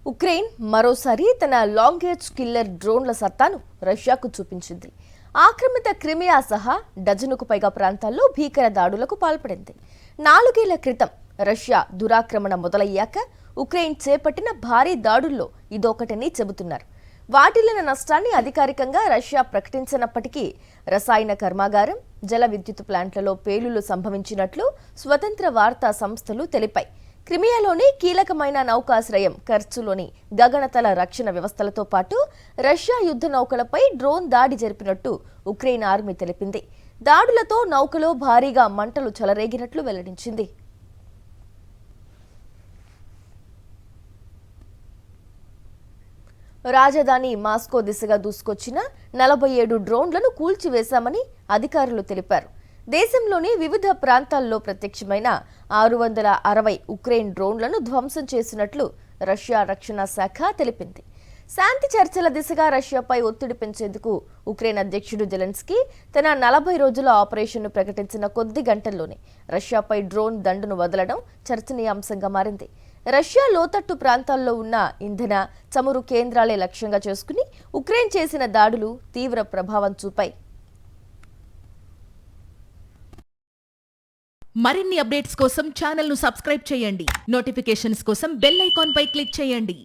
Ukraine మరోసారి తన లాంగేజ్ killer డ్రోన్ల సత్తాను రష్యాకు చూపించింది. ఆక్రమిత క్రిమియా సహా డజనుకు పైగా ప్రాంతాల్లో భీకర దాడులకు పాల్పడింది. 4 ఏళ్ల క్రితం రష్యా దురాక్రమణ మొదలయ్యాక ఉక్రెయిన్ చేపట్టిన భారీ దాడుల్లో ఇదొకటని చెబుతున్నారు. వాటిల్లిన నష్టాన్ని అధికారికంగా రష్యా ప్రకటించినప్పటికీ రసాయన కర్మాగారం, జల విద్యుత్ ప్లాంట్లలో పేలుళ్లు సంభవించినట్లు స్వతంత్ర వార్తా సంస్థలు తెలిపాయి. క్రిమియాలోని కీలకమైన నౌకాశ్రయం ఖర్చులోని గగనతల రక్షణ వ్యవస్థలతో పాటు రష్యా యుద్ధ నౌకలపై డ్రోన్ దాడి జరిపినట్టు ఉక్రెయిన్ ఆర్మీ తెలిపింది. దాడులతో నౌకలో భారీగా మంటలు చెలరేగినట్లు వెల్లడించింది. రాజధాని మాస్కో దిశగా దూసుకొచ్చిన 47 డ్రోన్లను కూల్చివేశామని అధికారులు తెలిపారు. దేశంలోని వివిధ ప్రాంతాల్లో ప్రత్యక్షమైన 660 ఉక్రెయిన్ డ్రోన్లను ధ్వంసం చేసినట్లు రష్యా రక్షణ శాఖ తెలిపింది. శాంతి చర్చల దిశగా రష్యాపై ఒత్తిడి పెంచేందుకు ఉక్రెయిన్ అధ్యక్షుడు జెలెన్స్కీ తన 40 రోజుల ఆపరేషన్ను ప్రకటించిన కొద్ది గంటల్లోనే రష్యాపై డ్రోన్ దండును వదలడం చర్చనీయాంశంగా మారింది. రష్యా లోతట్టు ప్రాంతాల్లో ఉన్న ఇంధన, చమురు కేంద్రాలే లక్ష్యంగా చేసుకుని ఉక్రెయిన్ చేసిన దాడులు తీవ్ర ప్రభావం చూపాయి. మరిన్ని అప్డేట్స్ కోసం ఛానల్ ను సబ్స్క్రైబ్ చేయండి. నోటిఫికేషన్స్ కోసం బెల్ ఐకాన్ పై క్లిక్ చేయండి.